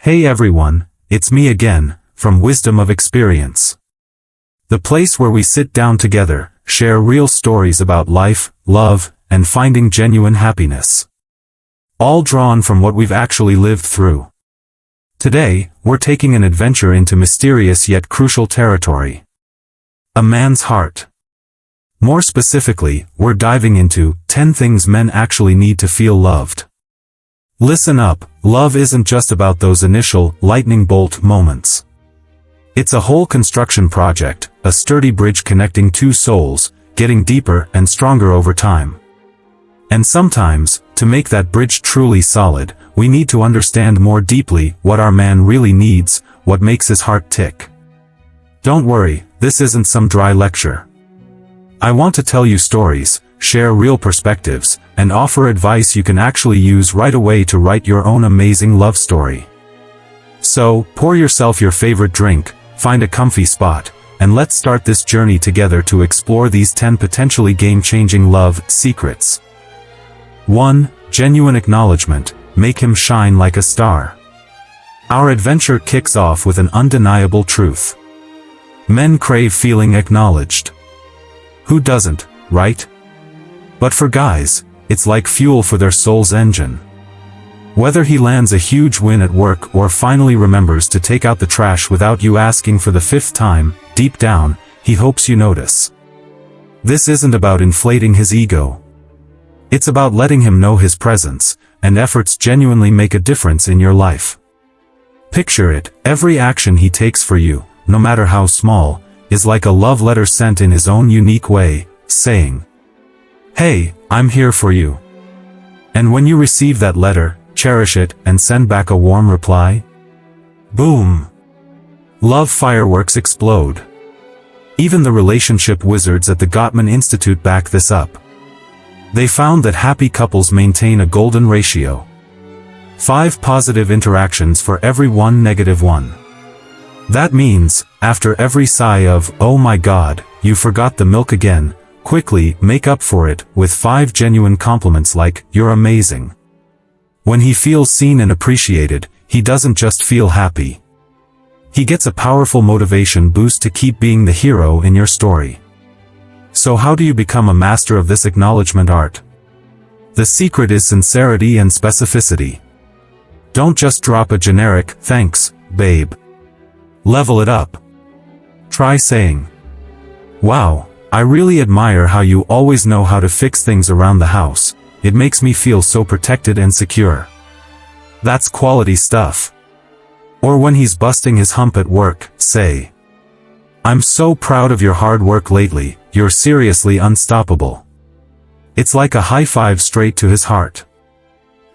Hey everyone, it's me again, from Wisdom of Experience. The place where we sit down together, share real stories about life, love, and finding genuine happiness. All drawn from what we've actually lived through. Today, we're taking an adventure into mysterious yet crucial territory. A man's heart. More specifically, we're diving into 10 things men actually need to feel loved. Listen up, love isn't just about those initial, lightning bolt moments. It's a whole construction project, a sturdy bridge connecting two souls, getting deeper and stronger over time. And sometimes, to make that bridge truly solid, we need to understand more deeply what our man really needs, what makes his heart tick. Don't worry, this isn't some dry lecture. I want to tell you stories, share real perspectives, and offer advice you can actually use right away to write your own amazing love story. So, pour yourself your favorite drink, find a comfy spot, and let's start this journey together to explore these 10 potentially game-changing love secrets. 1. Genuine acknowledgement. Make him shine like a star. Our adventure kicks off with an undeniable truth. Men crave feeling acknowledged. Who doesn't, right? But for guys, it's like fuel for their soul's engine. Whether he lands a huge win at work or finally remembers to take out the trash without you asking for the 5th time, deep down, he hopes you notice. This isn't about inflating his ego. It's about letting him know his presence, and efforts genuinely make a difference in your life. Picture it, every action he takes for you, no matter how small, is like a love letter sent in his own unique way, saying, "Hey, I'm here for you." And when you receive that letter, cherish it and send back a warm reply. Boom! Love fireworks explode. Even the relationship wizards at the Gottman Institute back this up. They found that happy couples maintain a golden ratio. 5 positive interactions for every 1 negative one. That means, after every sigh of, "Oh my God, you forgot the milk again," quickly make up for it with 5 genuine compliments like, "You're amazing." When he feels seen and appreciated, he doesn't just feel happy. He gets a powerful motivation boost to keep being the hero in your story. So how do you become a master of this acknowledgement art? The secret is sincerity and specificity. Don't just drop a generic, "Thanks, babe." Level it up. Try saying, "Wow, I really admire how you always know how to fix things around the house. It makes me feel so protected and secure." That's quality stuff. Or when he's busting his hump at work, say, "I'm so proud of your hard work lately, you're seriously unstoppable." It's like a high five straight to his heart.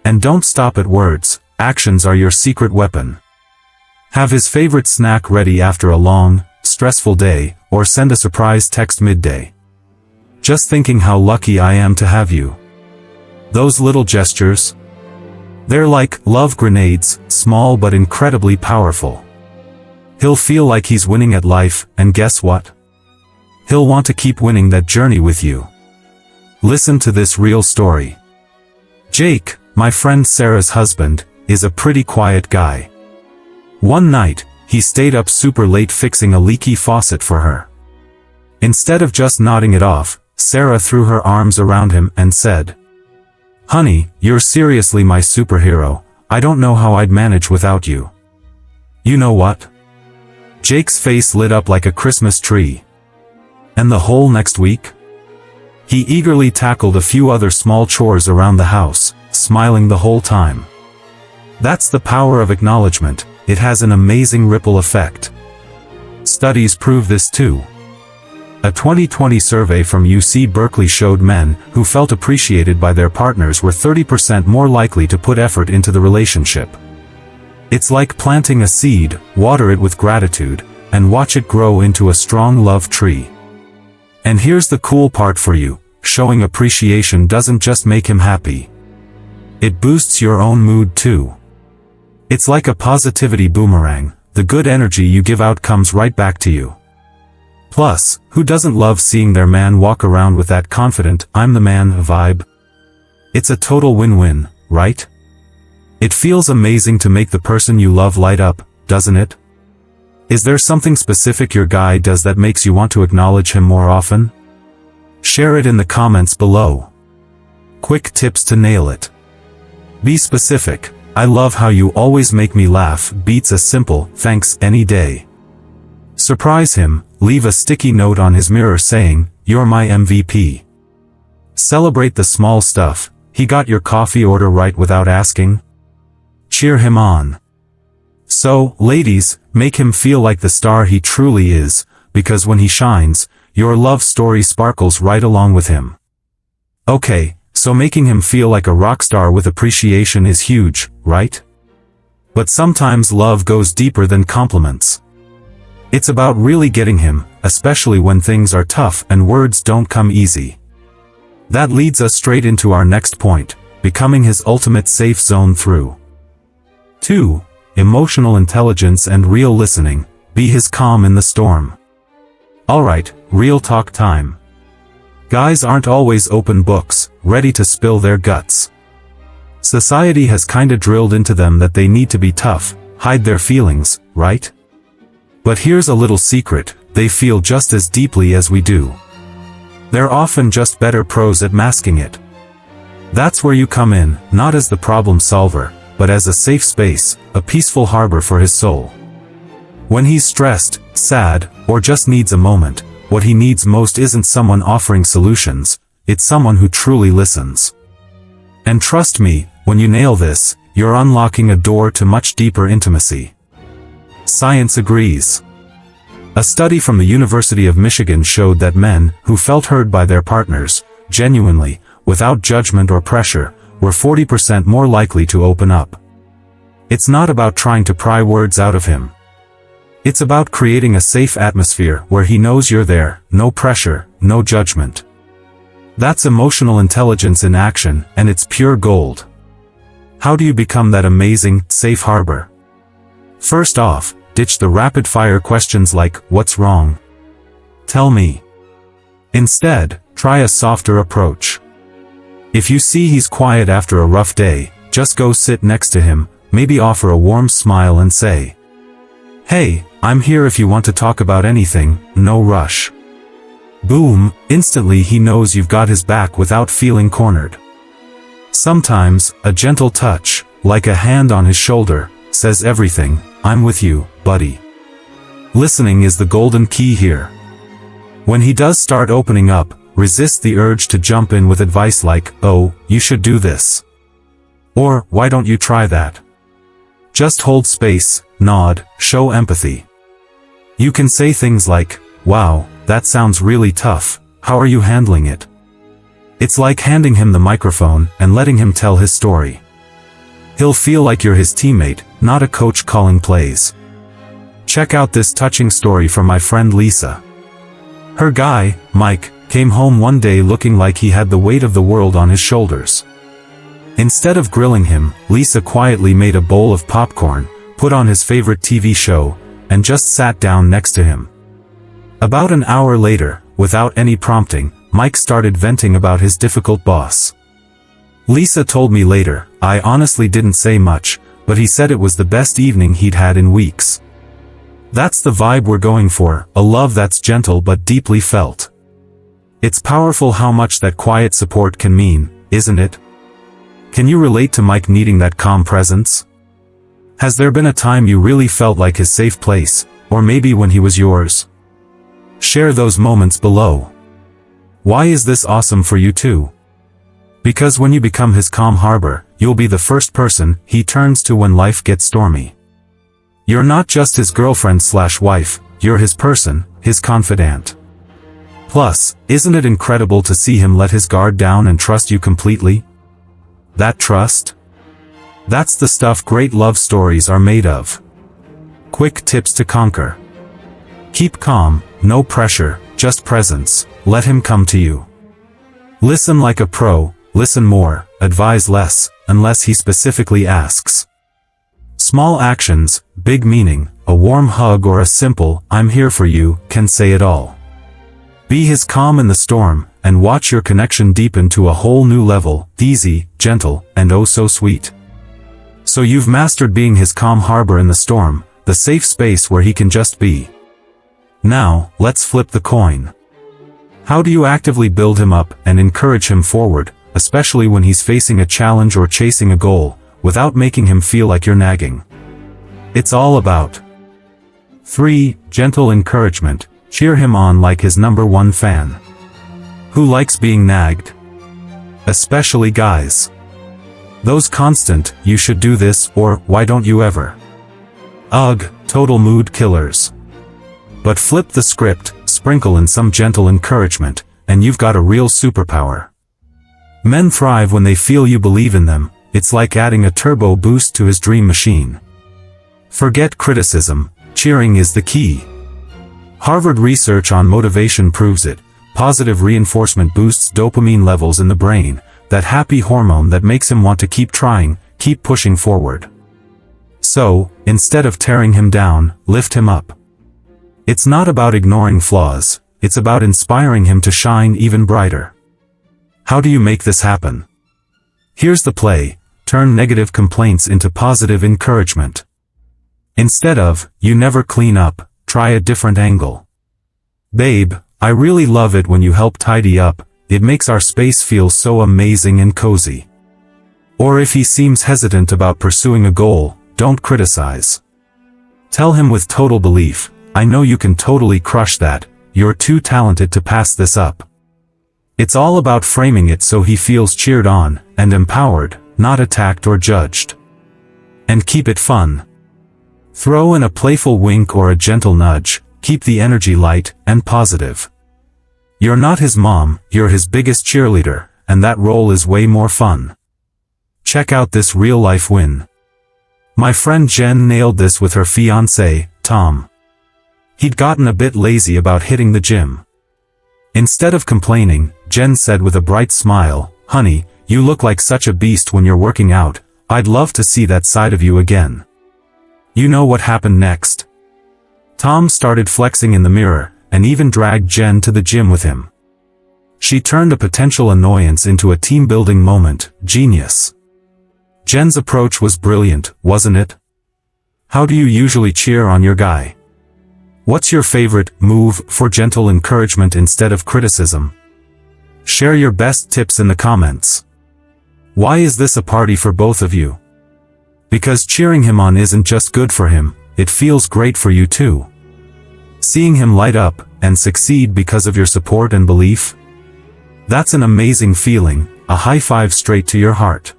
And don't stop at words, actions are your secret weapon. Have his favorite snack ready after a long, stressful day, or send a surprise text midday. "Just thinking how lucky I am to have you." Those little gestures, they're like love grenades, small but incredibly powerful. He'll feel like he's winning at life, and guess what? He'll want to keep winning that journey with you. Listen to this real story. Jake, my friend Sarah's husband, is a pretty quiet guy. One night, he stayed up super late fixing a leaky faucet for her. Instead of just nodding it off, Sarah threw her arms around him and said, "Honey, you're seriously my superhero. I don't know how I'd manage without you." You know what? Jake's face lit up like a Christmas tree. And the whole next week? He eagerly tackled a few other small chores around the house, smiling the whole time. That's the power of acknowledgement. It has an amazing ripple effect. Studies prove this too. A 2020 survey from UC Berkeley showed men who felt appreciated by their partners were 30% more likely to put effort into the relationship. It's like planting a seed, water it with gratitude, and watch it grow into a strong love tree. And here's the cool part for you, showing appreciation doesn't just make him happy. It boosts your own mood too. It's like a positivity boomerang, the good energy you give out comes right back to you. Plus, who doesn't love seeing their man walk around with that confident, "I'm the man" vibe? It's a total win-win, right? It feels amazing to make the person you love light up, doesn't it? Is there something specific your guy does that makes you want to acknowledge him more often? Share it in the comments below. Quick tips to nail it. Be specific. I love how you always make me laugh beats a simple thanks any day. Surprise him, leave a sticky note on his mirror saying, "You're my MVP." Celebrate the small stuff. He got your coffee order right without asking. Cheer him on. So, ladies, make him feel like the star he truly is, because when he shines, your love story sparkles right along with him. Okay, so making him feel like a rock star with appreciation is huge, right? But sometimes love goes deeper than compliments. It's about really getting him, especially when things are tough and words don't come easy. That leads us straight into our next point, becoming his ultimate safe zone through 2. Emotional intelligence and real listening. Be his calm in the storm. Alright, real talk time. Guys aren't always open books, ready to spill their guts. Society has kinda drilled into them that they need to be tough, hide their feelings, right? But here's a little secret, they feel just as deeply as we do. They're often just better pros at masking it. That's where you come in, not as the problem solver, but as a safe space, a peaceful harbor for his soul. When he's stressed, sad, or just needs a moment, what he needs most isn't someone offering solutions, it's someone who truly listens. And trust me, when you nail this, you're unlocking a door to much deeper intimacy. Science agrees. A study from the University of Michigan showed that men who felt heard by their partners, genuinely, without judgment or pressure, were 40% more likely to open up. It's not about trying to pry words out of him. It's about creating a safe atmosphere where he knows you're there, no pressure, no judgment. That's emotional intelligence in action, and it's pure gold. How do you become that amazing, safe harbor? First off, ditch the rapid-fire questions like, "What's wrong? Tell me." Instead, try a softer approach. If you see he's quiet after a rough day, just go sit next to him, maybe offer a warm smile and say, "Hey, I'm here if you want to talk about anything, no rush." Boom, instantly he knows you've got his back without feeling cornered. Sometimes, a gentle touch, like a hand on his shoulder, says everything. "I'm with you, buddy." Listening is the golden key here. When he does start opening up, resist the urge to jump in with advice like, "Oh, you should do this." Or, "Why don't you try that?" Just hold space, nod, show empathy. You can say things like, "Wow, that sounds really tough, how are you handling it?" It's like handing him the microphone and letting him tell his story. He'll feel like you're his teammate, not a coach calling plays. Check out this touching story from my friend Lisa. Her guy, Mike, came home one day looking like he had the weight of the world on his shoulders. Instead of grilling him, Lisa quietly made a bowl of popcorn, put on his favorite TV show, and just sat down next to him. About an hour later, without any prompting, Mike started venting about his difficult boss. Lisa told me later, "I honestly didn't say much, but he said it was the best evening he'd had in weeks." That's the vibe we're going for, a love that's gentle but deeply felt. It's powerful how much that quiet support can mean, isn't it? Can you relate to Mike needing that calm presence? Has there been a time you really felt like his safe place, or maybe when he was yours? Share those moments below. Why is this awesome for you too? Because when you become his calm harbor, you'll be the first person he turns to when life gets stormy. You're not just his girlfriend/wife, you're his person, his confidant. Plus, isn't it incredible to see him let his guard down and trust you completely? That trust? That's the stuff great love stories are made of. Quick tips to conquer. Keep calm, no pressure, just presence, let him come to you. Listen like a pro, listen more, advise less, unless he specifically asks. Small actions, big meaning, a warm hug or a simple, "I'm here for you," can say it all. Be his calm in the storm, and watch your connection deepen to a whole new level, easy, gentle, and oh so sweet. So you've mastered being his calm harbor in the storm, the safe space where he can just be. Now, let's flip the coin. How do you actively build him up and encourage him forward, especially when he's facing a challenge or chasing a goal, without making him feel like you're nagging? It's all about 3. Gentle encouragement. Cheer him on like his #1 fan. Who likes being nagged? Especially guys. Those constant, "you should do this," or "why don't you ever?" Ugh, total mood killers. But flip the script, sprinkle in some gentle encouragement, and you've got a real superpower. Men thrive when they feel you believe in them. It's like adding a turbo boost to his dream machine. Forget criticism, cheering is the key. Harvard research on motivation proves it. Positive reinforcement boosts dopamine levels in the brain, that happy hormone that makes him want to keep trying, keep pushing forward. So, instead of tearing him down, lift him up. It's not about ignoring flaws, it's about inspiring him to shine even brighter. How do you make this happen? Here's the play: turn negative complaints into positive encouragement. Instead of, "you never clean up," try a different angle. "Babe, I really love it when you help tidy up, it makes our space feel so amazing and cozy." Or if he seems hesitant about pursuing a goal, don't criticize. Tell him with total belief, "I know you can totally crush that, you're too talented to pass this up." It's all about framing it so he feels cheered on and empowered, not attacked or judged. And keep it fun. Throw in a playful wink or a gentle nudge, keep the energy light and positive. You're not his mom, you're his biggest cheerleader, and that role is way more fun. Check out this real-life win. My friend Jen nailed this with her fiancé, Tom. He'd gotten a bit lazy about hitting the gym. Instead of complaining, Jen said with a bright smile, "Honey, you look like such a beast when you're working out, I'd love to see that side of you again." You know what happened next? Tom started flexing in the mirror, and even dragged Jen to the gym with him. She turned a potential annoyance into a team-building moment. Genius. Jen's approach was brilliant, wasn't it? How do you usually cheer on your guy? What's your favorite move for gentle encouragement instead of criticism? Share your best tips in the comments. Why is this a party for both of you? Because cheering him on isn't just good for him, it feels great for you too. Seeing him light up and succeed because of your support and belief? That's an amazing feeling, a high five straight to your heart.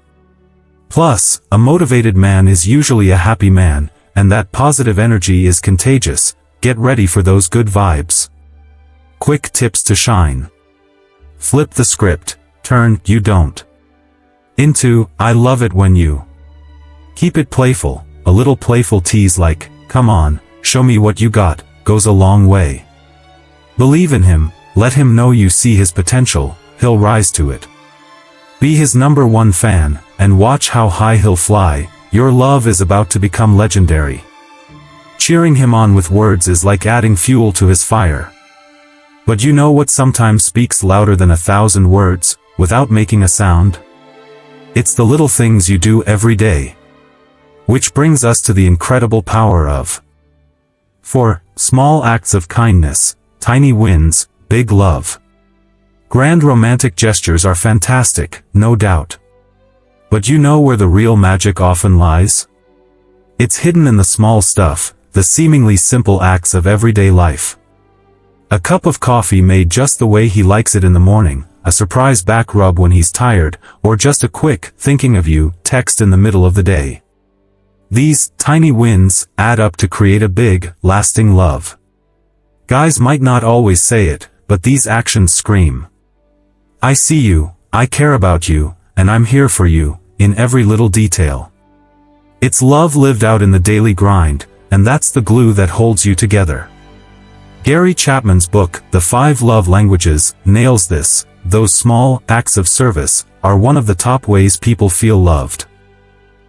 Plus, a motivated man is usually a happy man, and that positive energy is contagious. Get ready for those good vibes. Quick tips to shine. Flip the script, turn "you don't" into "I love it when you." Keep it playful, a little playful tease like, "Come on, show me what you got," goes a long way. Believe in him, let him know you see his potential, he'll rise to it. Be his #1 fan, and watch how high he'll fly. Your love is about to become legendary. Cheering him on with words is like adding fuel to his fire. But you know what sometimes speaks louder than 1,000 words, without making a sound? It's the little things you do every day. Which brings us to the incredible power of 4. Small acts of kindness, tiny wins, big love. Grand romantic gestures are fantastic, no doubt. But you know where the real magic often lies? It's hidden in the small stuff, the seemingly simple acts of everyday life. A cup of coffee made just the way he likes it in the morning, a surprise back rub when he's tired, or just a quick "thinking of you" text in the middle of the day. These tiny wins add up to create a big, lasting love. Guys might not always say it, but these actions scream, "I see you, I care about you, and I'm here for you," in every little detail. It's love lived out in the daily grind, and that's the glue that holds you together. Gary Chapman's book, The 5 Love Languages, nails this. Those small acts of service are one of the top ways people feel loved.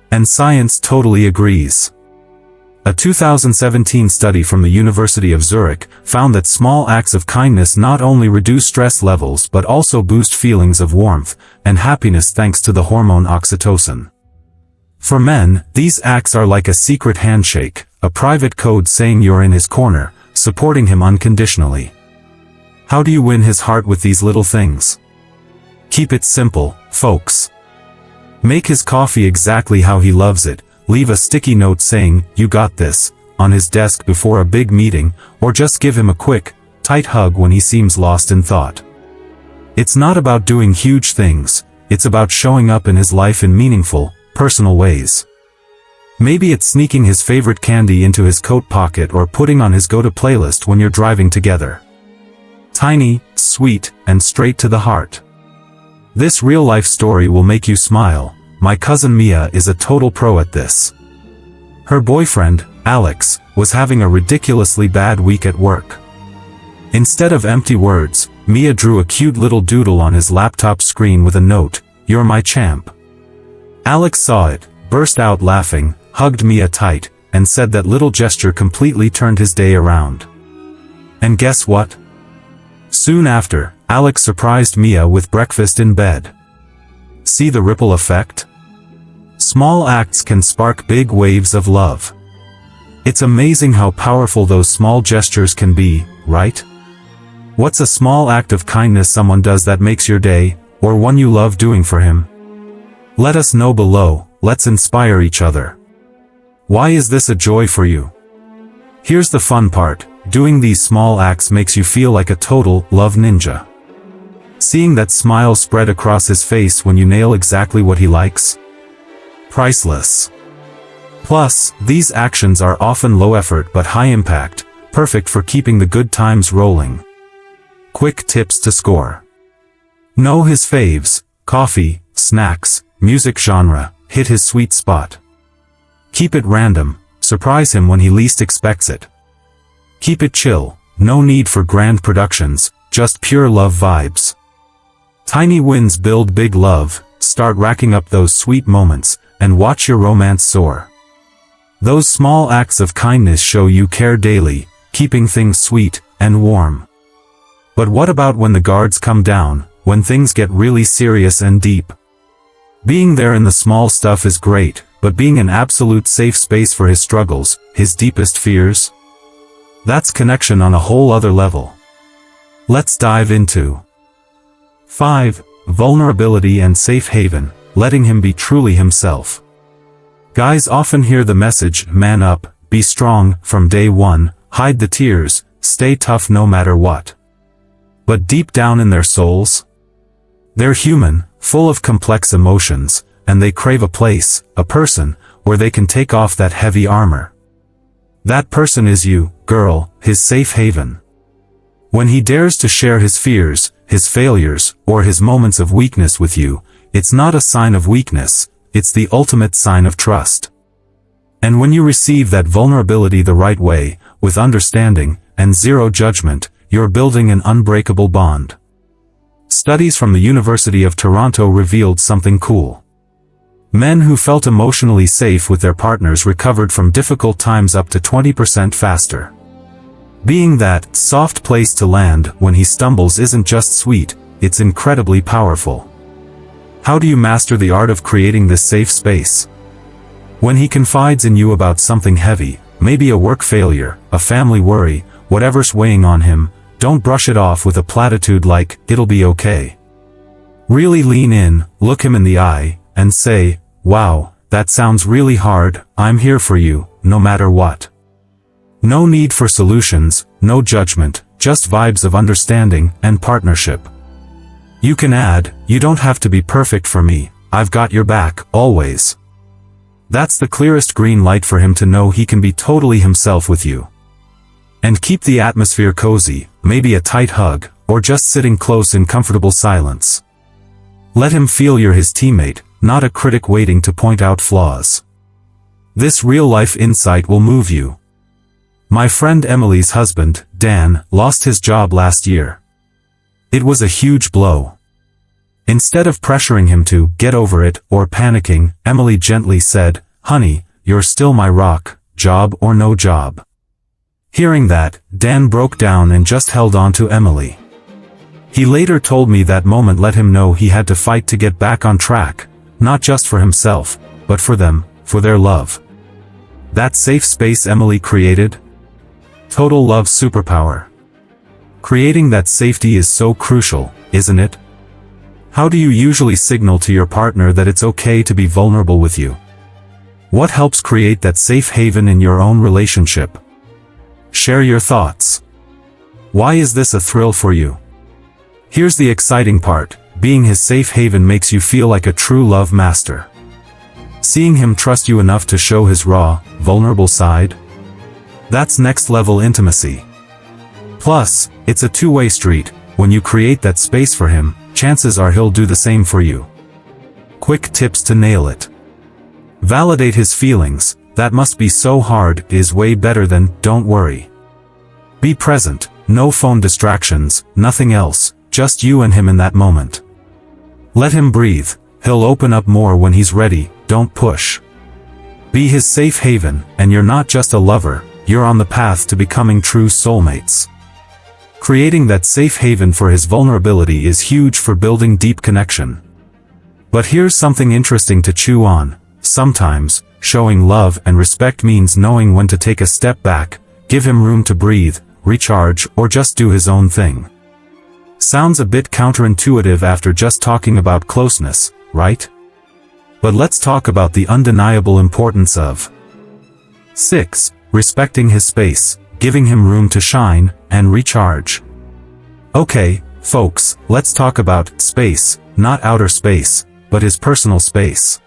And science totally agrees. A 2017 study from the University of Zurich found that small acts of kindness not only reduce stress levels but also boost feelings of warmth and happiness thanks to the hormone oxytocin. For men, these acts are like a secret handshake, a private code saying you're in his corner, supporting him unconditionally. How do you win his heart with these little things? Keep it simple, folks. Make his coffee exactly how he loves it, leave a sticky note saying, "You got this," on his desk before a big meeting, or just give him a quick, tight hug when he seems lost in thought. It's not about doing huge things, it's about showing up in his life in meaningful, personal ways. Maybe it's sneaking his favorite candy into his coat pocket or putting on his go-to playlist when you're driving together. Tiny, sweet, and straight to the heart. This real-life story will make you smile. My cousin Mia is a total pro at this. Her boyfriend, Alex, was having a ridiculously bad week at work. Instead of empty words, Mia drew a cute little doodle on his laptop screen with a note, "You're my champ." Alex saw it, burst out laughing, hugged Mia tight, and said that little gesture completely turned his day around. And guess what? Soon after, Alex surprised Mia with breakfast in bed. See the ripple effect? Small acts can spark big waves of love. It's amazing how powerful those small gestures can be, right? What's a small act of kindness someone does that makes your day, or one you love doing for him? Let us know below, let's inspire each other. Why is this a joy for you? Here's the fun part, doing these small acts makes you feel like a total love ninja. Seeing that smile spread across his face when you nail exactly what he likes? Priceless. Plus, these actions are often low effort but high impact, perfect for keeping the good times rolling. Quick tips to score. Know his faves, coffee, snacks, music genre, hit his sweet spot. Keep it random, surprise him when he least expects it. Keep it chill, no need for grand productions, just pure love vibes. Tiny wins build big love, start racking up those sweet moments, and watch your romance soar. Those small acts of kindness show you care daily, keeping things sweet and warm. But what about when the guards come down, when things get really serious and deep? Being there in the small stuff is great, but being an absolute safe space for his struggles, his deepest fears? That's connection on a whole other level. Let's dive into 5. Vulnerability and safe haven, letting him be truly himself. Guys often hear the message, "Man up, be strong," from day one, hide the tears, stay tough no matter what. But deep down in their souls, they're human, full of complex emotions, and they crave a place, a person, where they can take off that heavy armor. That person is you, girl, his safe haven. When he dares to share his fears, his failures, or his moments of weakness with you, it's not a sign of weakness, it's the ultimate sign of trust. And when you receive that vulnerability the right way, with understanding, and zero judgment, you're building an unbreakable bond. Studies from the University of Toronto revealed something cool. Men who felt emotionally safe with their partners recovered from difficult times up to 20% faster. Being that soft place to land when he stumbles isn't just sweet, it's incredibly powerful. How do you master the art of creating this safe space? When he confides in you about something heavy, maybe a work failure, a family worry, whatever's weighing on him, don't brush it off with a platitude like, "It'll be okay." Really lean in, look him in the eye, and say, "Wow, that sounds really hard, I'm here for you, no matter what." No need for solutions, no judgment, just vibes of understanding and partnership. You can add, "You don't have to be perfect for me, I've got your back, always." That's the clearest green light for him to know he can be totally himself with you. And keep the atmosphere cozy, maybe a tight hug, or just sitting close in comfortable silence. Let him feel you're his teammate, not a critic waiting to point out flaws. This real-life insight will move you. My friend Emily's husband, Dan, lost his job last year. It was a huge blow. Instead of pressuring him to get over it or panicking, Emily gently said, "Honey, you're still my rock, job or no job." Hearing that, Dan broke down and just held on to Emily. He later told me that moment let him know he had to fight to get back on track, not just for himself, but for them, for their love. That safe space Emily created? Total love superpower. Creating that safety is so crucial, isn't it? How do you usually signal to your partner that it's okay to be vulnerable with you? What helps create that safe haven in your own relationship? Share your thoughts. Why is this a thrill for you? Here's the exciting part: being his safe haven makes you feel like a true love master. Seeing him trust you enough to show his raw, vulnerable side? That's next-level intimacy. Plus, it's a two-way street. When you create that space for him, chances are he'll do the same for you. Quick tips to nail it. Validate his feelings. That must be so hard, is way better than don't worry. Be present, no phone distractions, nothing else, just you and him in that moment. Let him breathe, he'll open up more when he's ready, don't push. Be his safe haven, and you're not just a lover, you're on the path to becoming true soulmates. Creating that safe haven for his vulnerability is huge for building deep connection. But here's something interesting to chew on. Sometimes, showing love and respect means knowing when to take a step back, give him room to breathe, recharge, or just do his own thing. Sounds a bit counterintuitive after just talking about closeness, right? But let's talk about the undeniable importance of 6. Respecting his space, giving him room to shine and recharge. Okay, folks, let's talk about space, not outer space, but his personal space.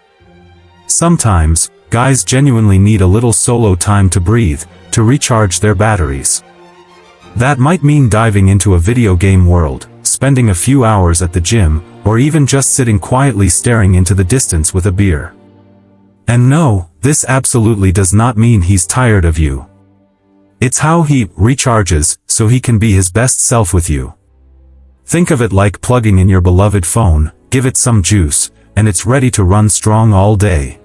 Sometimes, guys genuinely need a little solo time to breathe, to recharge their batteries. That might mean diving into a video game world, spending a few hours at the gym, or even just sitting quietly staring into the distance with a beer. And no, this absolutely does not mean he's tired of you. It's how he recharges, so he can be his best self with you. Think of it like plugging in your beloved phone, give it some juice, and it's ready to run strong all day.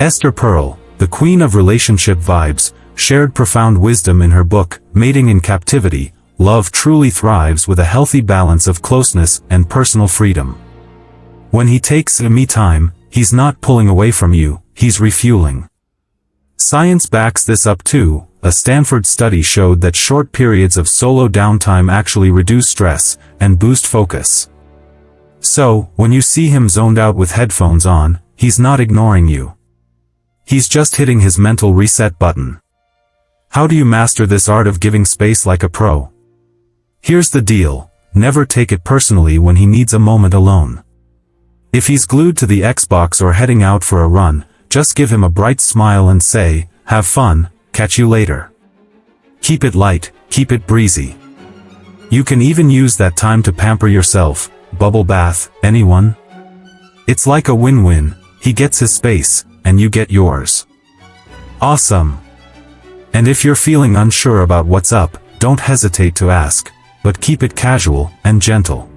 Esther Perel, the queen of relationship vibes, shared profound wisdom in her book, Mating in Captivity. Love truly thrives with a healthy balance of closeness and personal freedom. When he takes me time, he's not pulling away from you, he's refueling. Science backs this up too. A Stanford study showed that short periods of solo downtime actually reduce stress and boost focus. So, when you see him zoned out with headphones on, he's not ignoring you. He's just hitting his mental reset button. How do you master this art of giving space like a pro? Here's the deal: never take it personally when he needs a moment alone. If he's glued to the Xbox or heading out for a run, just give him a bright smile and say, "Have fun, catch you later." Keep it light, keep it breezy. You can even use that time to pamper yourself, bubble bath, anyone? It's like a win-win. He gets his space, and you get yours. Awesome. And if you're feeling unsure about what's up, don't hesitate to ask, but keep it casual and gentle.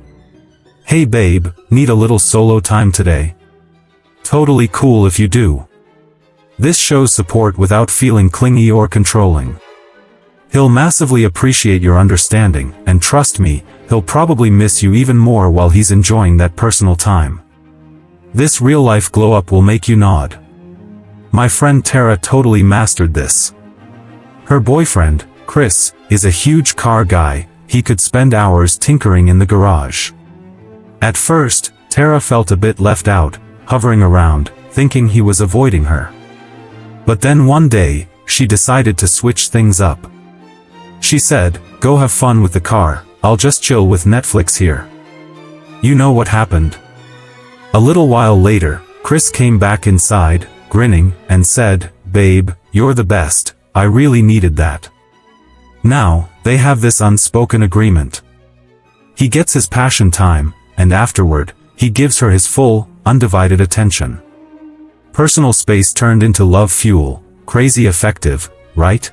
Hey babe, need a little solo time today? Totally cool if you do. This shows support without feeling clingy or controlling. He'll massively appreciate your understanding, and trust me, he'll probably miss you even more while he's enjoying that personal time. This real-life glow-up will make you nod. My friend Tara totally mastered this. Her boyfriend, Chris, is a huge car guy. He could spend hours tinkering in the garage. At first, Tara felt a bit left out, hovering around, thinking he was avoiding her. But then one day, she decided to switch things up. She said, "Go have fun with the car, I'll just chill with Netflix here." You know what happened? A little while later, Chris came back inside, grinning, and said, "Babe, you're the best, I really needed that." Now, they have this unspoken agreement. He gets his passion time, and afterward, he gives her his full, undivided attention. Personal space turned into love fuel. Crazy effective, right?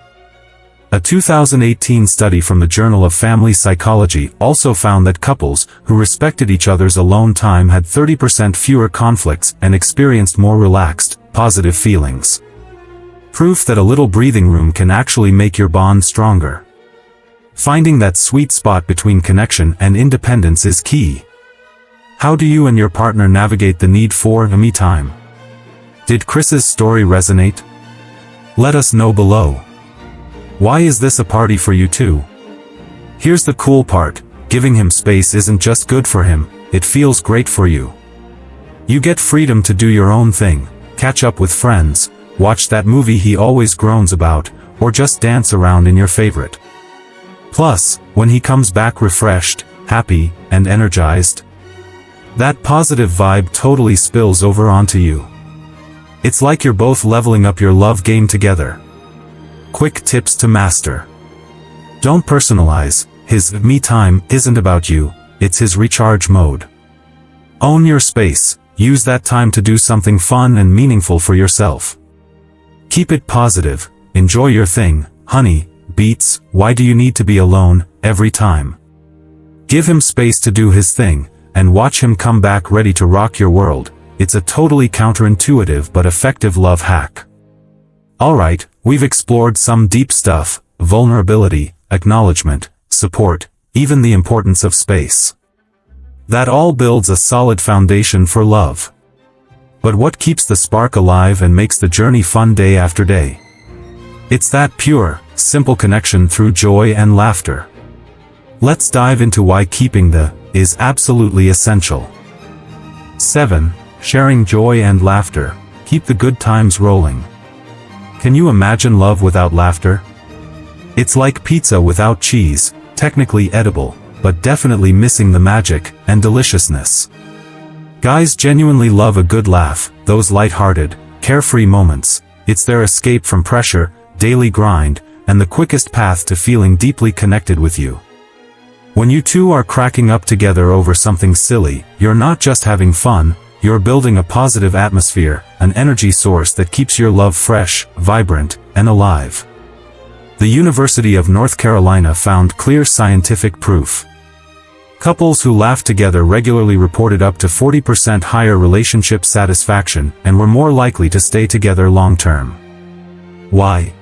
A 2018 study from the Journal of Family Psychology also found that couples who respected each other's alone time had 30% fewer conflicts and experienced more relaxed, positive feelings. Proof that a little breathing room can actually make your bond stronger. Finding that sweet spot between connection and independence is key. How do you and your partner navigate the need for me time? Did Chris's story resonate? Let us know below. Why is this a party for you too? Here's the cool part, giving him space isn't just good for him, it feels great for you. You get freedom to do your own thing, catch up with friends, watch that movie he always groans about, or just dance around in your favorite. Plus, when he comes back refreshed, happy, and energized, that positive vibe totally spills over onto you. It's like you're both leveling up your love game together. Quick tips to master. Don't personalize, his me time isn't about you, it's his recharge mode. Own your space, use that time to do something fun and meaningful for yourself. Keep it positive, enjoy your thing, honey, beats, why do you need to be alone, every time. Give him space to do his thing, and watch him come back ready to rock your world. It's a totally counterintuitive but effective love hack. Alright, we've explored some deep stuff, vulnerability, acknowledgement, support, even the importance of space. That all builds a solid foundation for love. But what keeps the spark alive and makes the journey fun day after day? It's that pure, simple connection through joy and laughter. Let's dive into why keeping the is absolutely essential. 7. Sharing joy and laughter. Keep the good times rolling. Can you imagine love without laughter? It's like pizza without cheese, technically edible, but definitely missing the magic and deliciousness. Guys genuinely love a good laugh, those light-hearted, carefree moments. It's their escape from pressure, daily grind, and the quickest path to feeling deeply connected with you. When you two are cracking up together over something silly, you're not just having fun, you're building a positive atmosphere, an energy source that keeps your love fresh, vibrant, and alive. The University of North Carolina found clear scientific proof. Couples who laughed together regularly reported up to 40% higher relationship satisfaction and were more likely to stay together long-term. Why?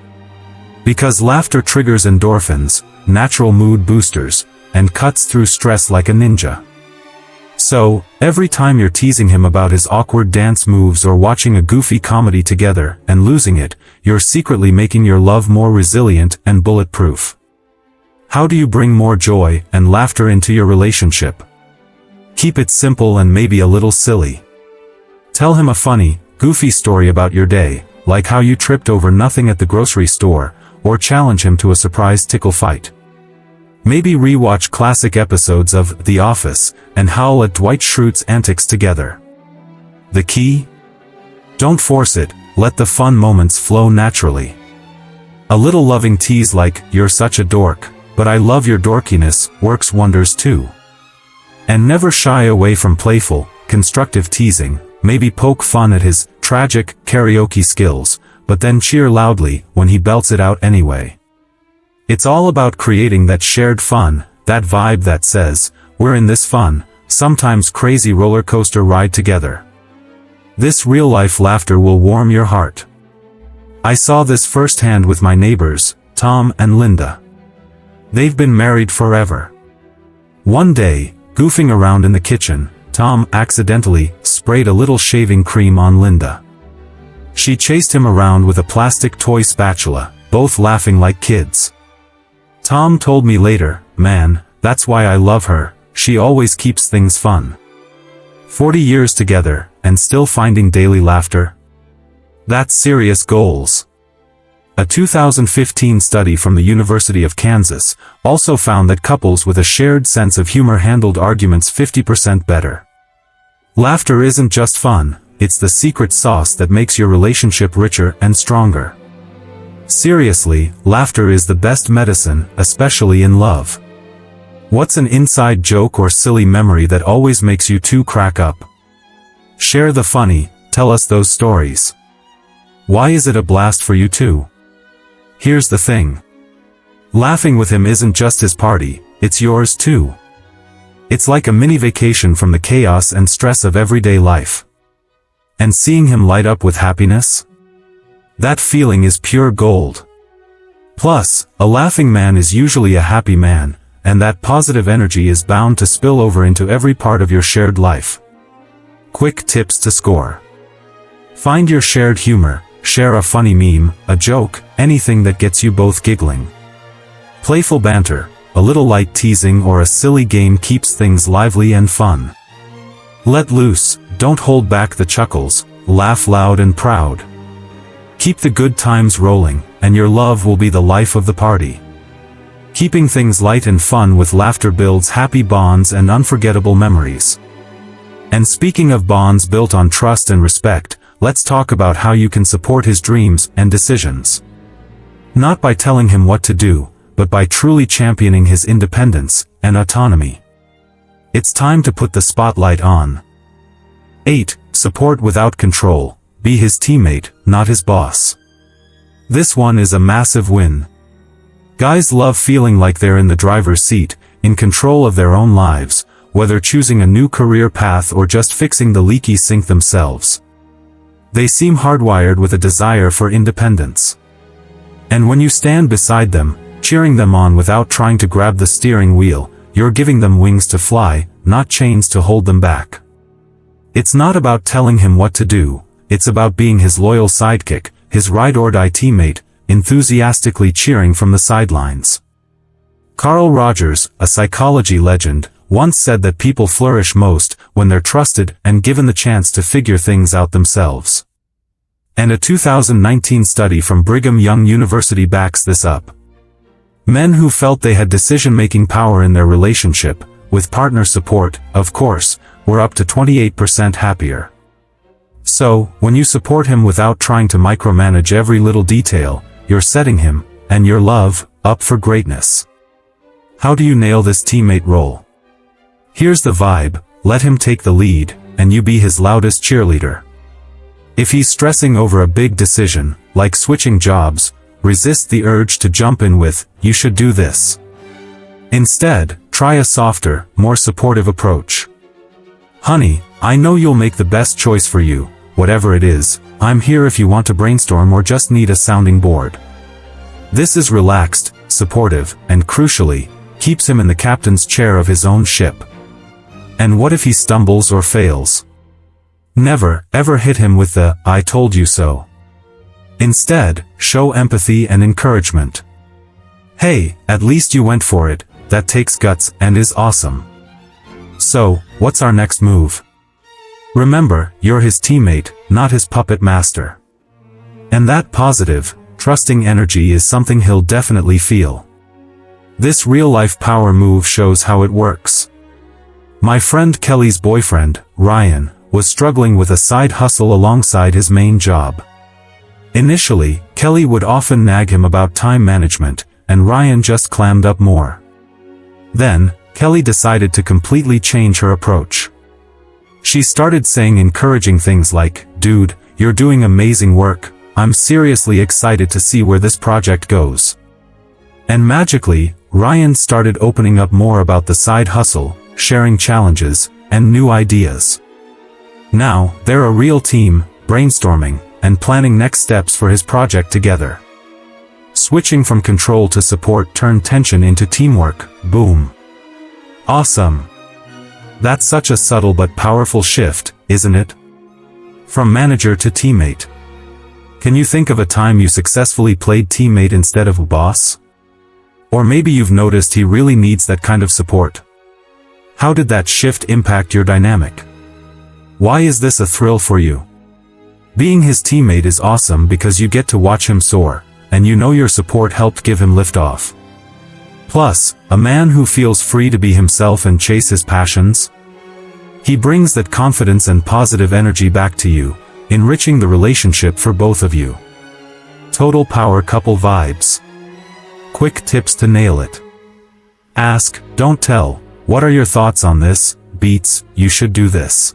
Because laughter triggers endorphins, natural mood boosters, and cuts through stress like a ninja. So, every time you're teasing him about his awkward dance moves or watching a goofy comedy together and losing it, you're secretly making your love more resilient and bulletproof. How do you bring more joy and laughter into your relationship? Keep it simple and maybe a little silly. Tell him a funny, goofy story about your day, like how you tripped over nothing at the grocery store, or challenge him to a surprise tickle fight. Maybe rewatch classic episodes of The Office and howl at Dwight Schrute's antics together. The key? Don't force it, let the fun moments flow naturally. A little loving tease like, "You're such a dork, but I love your dorkiness," works wonders too. And never shy away from playful, constructive teasing. Maybe poke fun at his tragic karaoke skills, but then cheer loudly when he belts it out anyway. It's all about creating that shared fun, that vibe that says, "We're in this fun, sometimes crazy roller coaster ride together." This real-life laughter will warm your heart. I saw this firsthand with my neighbors, Tom and Linda. They've been married forever. One day, goofing around in the kitchen, Tom accidentally sprayed a little shaving cream on Linda. She chased him around with a plastic toy spatula, both laughing like kids. Tom told me later, "Man, that's why I love her, she always keeps things fun." 40 years together, and still finding daily laughter? That's serious goals. A 2015 study from the University of Kansas also found that couples with a shared sense of humor handled arguments 50% better. Laughter isn't just fun, it's the secret sauce that makes your relationship richer and stronger. Seriously, laughter is the best medicine, especially in love. What's an inside joke or silly memory that always makes you two crack up? Share the funny, tell us those stories. Why is it a blast for you too? Here's the thing. Laughing with him isn't just his party, it's yours too. It's like a mini vacation from the chaos and stress of everyday life. And seeing him light up with happiness? That feeling is pure gold. Plus, a laughing man is usually a happy man, and that positive energy is bound to spill over into every part of your shared life. Quick tips to score. Find your shared humor, share a funny meme, a joke, anything that gets you both giggling. Playful banter, a little light teasing or a silly game keeps things lively and fun. Let loose, don't hold back the chuckles, laugh loud and proud. Keep the good times rolling, and your love will be the life of the party. Keeping things light and fun with laughter builds happy bonds and unforgettable memories. And speaking of bonds built on trust and respect, let's talk about how you can support his dreams and decisions. Not by telling him what to do, but by truly championing his independence and autonomy. It's time to put the spotlight on. 8. Support without control. Be his teammate, not his boss. This one is a massive win. Guys love feeling like they're in the driver's seat, in control of their own lives, whether choosing a new career path or just fixing the leaky sink themselves. They seem hardwired with a desire for independence. And when you stand beside them, cheering them on without trying to grab the steering wheel, you're giving them wings to fly, not chains to hold them back. It's not about telling him what to do, it's about being his loyal sidekick, his ride-or-die teammate, enthusiastically cheering from the sidelines. Carl Rogers, a psychology legend, once said that people flourish most when they're trusted and given the chance to figure things out themselves. And a 2019 study from Brigham Young University backs this up. Men who felt they had decision-making power in their relationship, with partner support, of course, were up to 28% happier. So, when you support him without trying to micromanage every little detail, you're setting him, and your love, up for greatness. How do you nail this teammate role? Here's the vibe: let him take the lead, and you be his loudest cheerleader. If he's stressing over a big decision, like switching jobs, resist the urge to jump in with, "You should do this." Instead, try a softer, more supportive approach. "Honey, I know you'll make the best choice for you, whatever it is. I'm here if you want to brainstorm or just need a sounding board." This is relaxed, supportive, and crucially, keeps him in the captain's chair of his own ship. And what if he stumbles or fails? Never, ever hit him with the, "I told you so." Instead, show empathy and encouragement. "Hey, at least you went for it, that takes guts and is awesome. So, what's our next move?" Remember, you're his teammate, not his puppet master. And that positive, trusting energy is something he'll definitely feel. This real-life power move shows how it works. My friend Kelly's boyfriend, Ryan, was struggling with a side hustle alongside his main job. Initially, Kelly would often nag him about time management, and Ryan just clammed up more. Then, Kelly decided to completely change her approach. She started saying encouraging things like, "Dude, you're doing amazing work, I'm seriously excited to see where this project goes." And magically, Ryan started opening up more about the side hustle, sharing challenges, and new ideas. Now, they're a real team, brainstorming, and planning next steps for his project together. Switching from control to support turned tension into teamwork, boom. Awesome. That's such a subtle but powerful shift, isn't it? From manager to teammate. Can you think of a time you successfully played teammate instead of boss? Or maybe you've noticed he really needs that kind of support. How did that shift impact your dynamic? Why is this a thrill for you? Being his teammate is awesome because you get to watch him soar, and you know your support helped give him liftoff. Plus, a man who feels free to be himself and chase his passions. He brings that confidence and positive energy back to you, enriching the relationship for both of you. Total power couple vibes. Quick tips to nail it. Ask, don't tell. What are your thoughts on this? Beats, you should do this.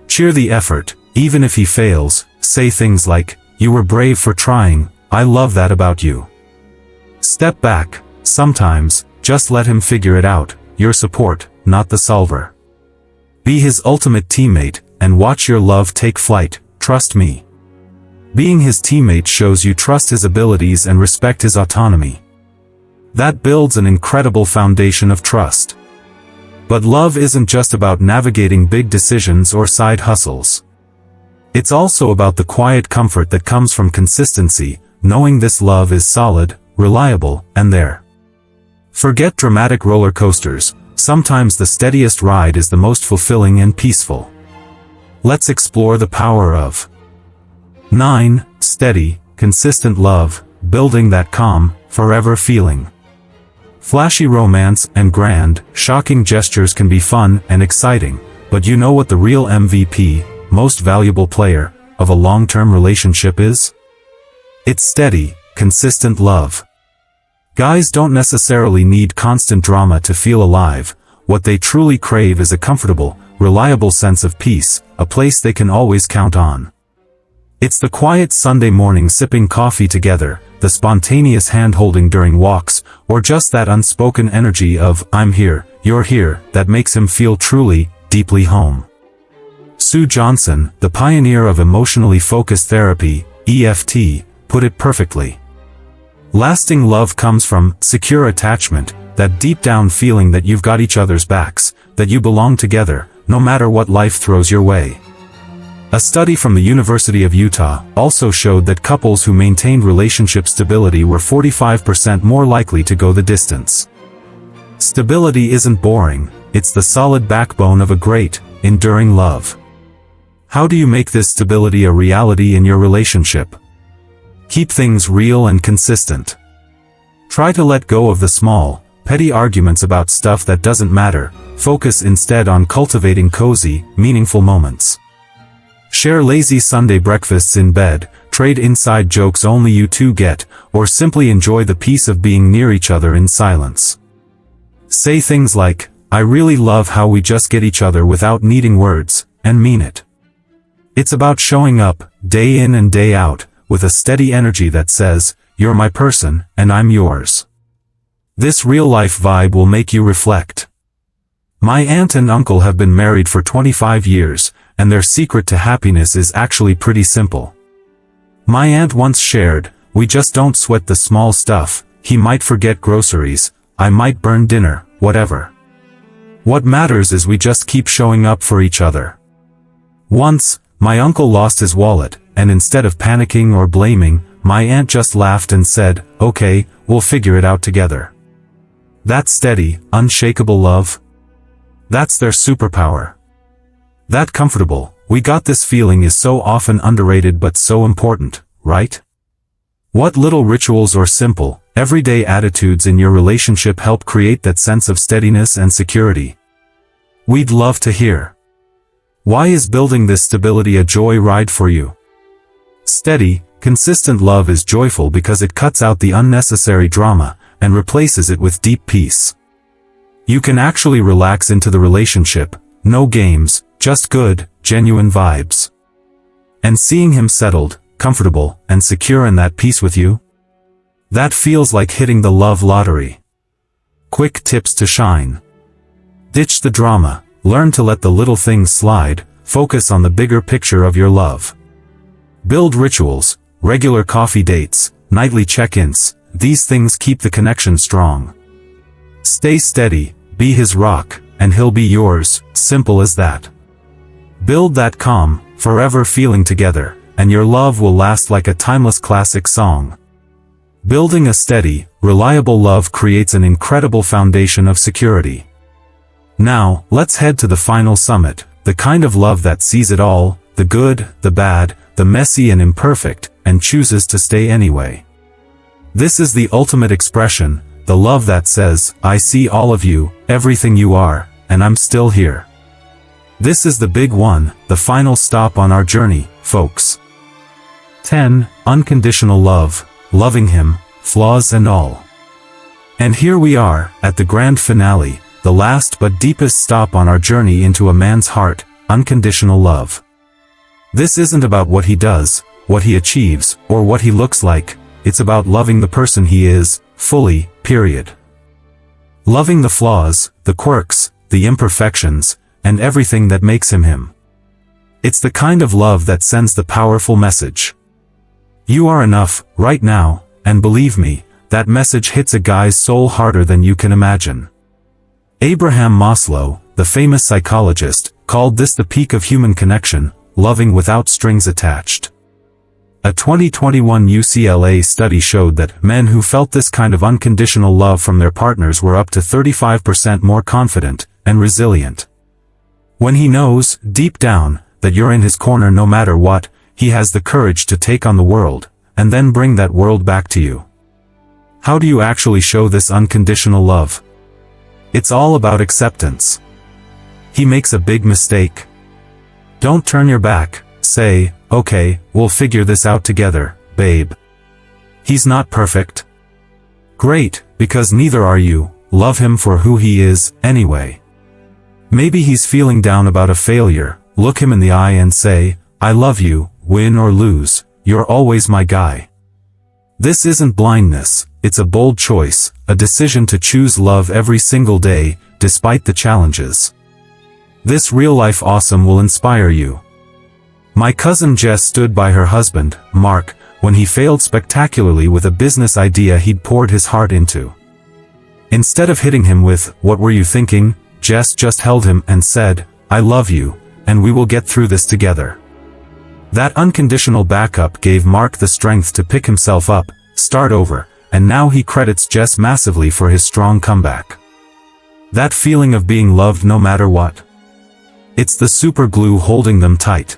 Cheer the effort, even if he fails. Say things like, "You were brave for trying, I love that about you." Step back. Sometimes, just let him figure it out, your support, not the solver. Be his ultimate teammate, and watch your love take flight, trust me. Being his teammate shows you trust his abilities and respect his autonomy. That builds an incredible foundation of trust. But love isn't just about navigating big decisions or side hustles. It's also about the quiet comfort that comes from consistency, knowing this love is solid, reliable, and there. Forget dramatic roller coasters, sometimes the steadiest ride is the most fulfilling and peaceful. Let's explore the power of 9. Steady, consistent love, building that calm, forever feeling. Flashy romance and grand, shocking gestures can be fun and exciting, but you know what the real MVP, most valuable player, of a long-term relationship is? It's steady, consistent love. Guys don't necessarily need constant drama to feel alive. What they truly crave is a comfortable, reliable sense of peace, a place they can always count on. It's the quiet Sunday morning sipping coffee together, the spontaneous hand-holding during walks, or just that unspoken energy of, I'm here, you're here, that makes him feel truly, deeply home. Sue Johnson, the pioneer of emotionally focused therapy, EFT, put it perfectly. Lasting love comes from secure attachment, that deep down feeling that you've got each other's backs, that you belong together, no matter what life throws your way. A study from the University of Utah also showed that couples who maintained relationship stability were 45% more likely to go the distance. Stability isn't boring, it's the solid backbone of a great, enduring love. How do you make this stability a reality in your relationship? Keep things real and consistent. Try to let go of the small, petty arguments about stuff that doesn't matter, focus instead on cultivating cozy, meaningful moments. Share lazy Sunday breakfasts in bed, trade inside jokes only you two get, or simply enjoy the peace of being near each other in silence. Say things like, I really love how we just get each other without needing words, and mean it. It's about showing up, day in and day out, with a steady energy that says, you're my person, and I'm yours. This real-life vibe will make you reflect. My aunt and uncle have been married for 25 years, and their secret to happiness is actually pretty simple. My aunt once shared, we just don't sweat the small stuff, he might forget groceries, I might burn dinner, whatever. What matters is we just keep showing up for each other. Once, my uncle lost his wallet, and instead of panicking or blaming, my aunt just laughed and said, okay, we'll figure it out together. That steady, unshakable love? That's their superpower. That comfortable, we got this feeling is so often underrated but so important, right? What little rituals or simple, everyday attitudes in your relationship help create that sense of steadiness and security? We'd love to hear. Why is building this stability a joy ride for you? Steady, consistent love is joyful because it cuts out the unnecessary drama and replaces it with deep peace. You can actually relax into the relationship, no games, just good, genuine vibes. And seeing him settled, comfortable, and secure in that peace with you? That feels like hitting the love lottery. Quick tips to shine. Ditch the drama, learn to let the little things slide, focus on the bigger picture of your love. Build rituals, regular coffee dates, nightly check-ins, these things keep the connection strong. Stay steady, be his rock, and he'll be yours, simple as that. Build that calm, forever feeling together, and your love will last like a timeless classic song. Building a steady, reliable love creates an incredible foundation of security. Now, let's head to the final summit, the kind of love that sees it all, the good, the bad, the messy and imperfect, and chooses to stay anyway. This is the ultimate expression, the love that says, I see all of you, everything you are, and I'm still here. This is the big one, the final stop on our journey, folks. 10. Unconditional love, loving him, flaws and all. And here we are, at the grand finale, the last but deepest stop on our journey into a man's heart, unconditional love. This isn't about what he does, what he achieves, or what he looks like, it's about loving the person he is, fully, period. Loving the flaws, the quirks, the imperfections, and everything that makes him him. It's the kind of love that sends the powerful message. You are enough, right now, and believe me, that message hits a guy's soul harder than you can imagine. Abraham Maslow, the famous psychologist, called this the peak of human connection, loving without strings attached. A 2021 UCLA study showed that men who felt this kind of unconditional love from their partners were up to 35% more confident and resilient. When he knows, deep down, that you're in his corner no matter what, he has the courage to take on the world, and then bring that world back to you. How do you actually show this unconditional love? It's all about acceptance. He makes a big mistake. Don't turn your back, say, okay, we'll figure this out together, babe. He's not perfect. Great, because neither are you, love him for who he is, anyway. Maybe he's feeling down about a failure, look him in the eye and say, I love you, win or lose, you're always my guy. This isn't blindness, it's a bold choice, a decision to choose love every single day, despite the challenges. This real-life awesome will inspire you. My cousin Jess stood by her husband, Mark, when he failed spectacularly with a business idea he'd poured his heart into. Instead of hitting him with, "What were you thinking?" Jess just held him and said, "I love you, and we will get through this together." That unconditional backup gave Mark the strength to pick himself up, start over, and now he credits Jess massively for his strong comeback. That feeling of being loved no matter what. It's the super glue holding them tight.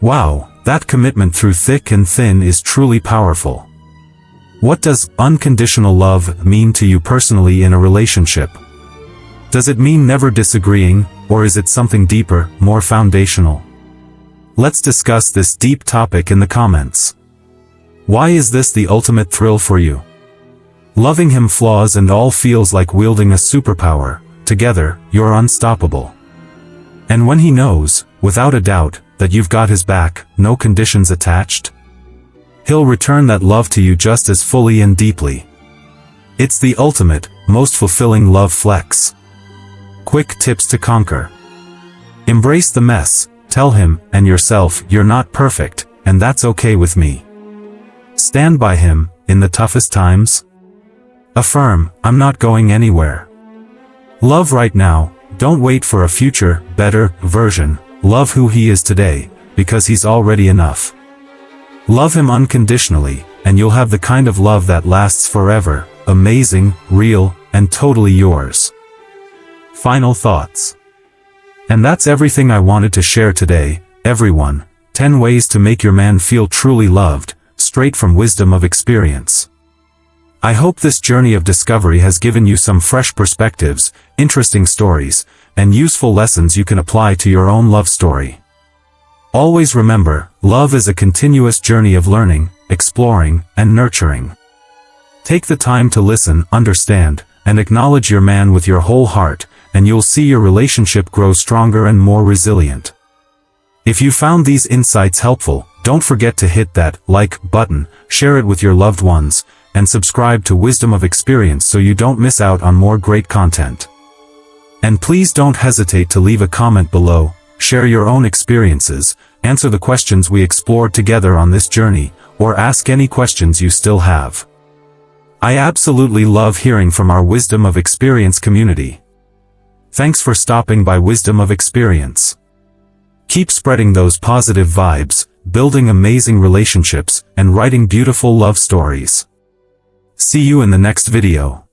Wow, that commitment through thick and thin is truly powerful. What does unconditional love mean to you personally in a relationship? Does it mean never disagreeing, or is it something deeper, more foundational? Let's discuss this deep topic in the comments. Why is this the ultimate thrill for you? Loving him flaws and all feels like wielding a superpower. Together, you're unstoppable. And when he knows, without a doubt, that you've got his back, no conditions attached, he'll return that love to you just as fully and deeply. It's the ultimate, most fulfilling love flex. Quick tips to conquer. Embrace the mess, tell him and yourself you're not perfect, and that's okay with me. Stand by him, in the toughest times. Affirm, I'm not going anywhere. Love right now, don't wait for a future, better version. Love who he is today, because he's already enough. Love him unconditionally, and you'll have the kind of love that lasts forever, amazing, real, and totally yours. Final thoughts. And that's everything I wanted to share today, everyone. 10 ways to make your man feel truly loved, straight from wisdom of experience. I hope this journey of discovery has given you some fresh perspectives, interesting stories, and useful lessons you can apply to your own love story. Always remember, love is a continuous journey of learning, exploring, and nurturing. Take the time to listen, understand, and acknowledge your man with your whole heart, and you'll see your relationship grow stronger and more resilient. If you found these insights helpful, don't forget to hit that like button, share it with your loved ones, and subscribe to Wisdom of Experience so you don't miss out on more great content. And please don't hesitate to leave a comment below, share your own experiences, answer the questions we explored together on this journey, or ask any questions you still have. I absolutely love hearing from our Wisdom of Experience community. Thanks for stopping by Wisdom of Experience. Keep spreading those positive vibes, building amazing relationships, and writing beautiful love stories. See you in the next video.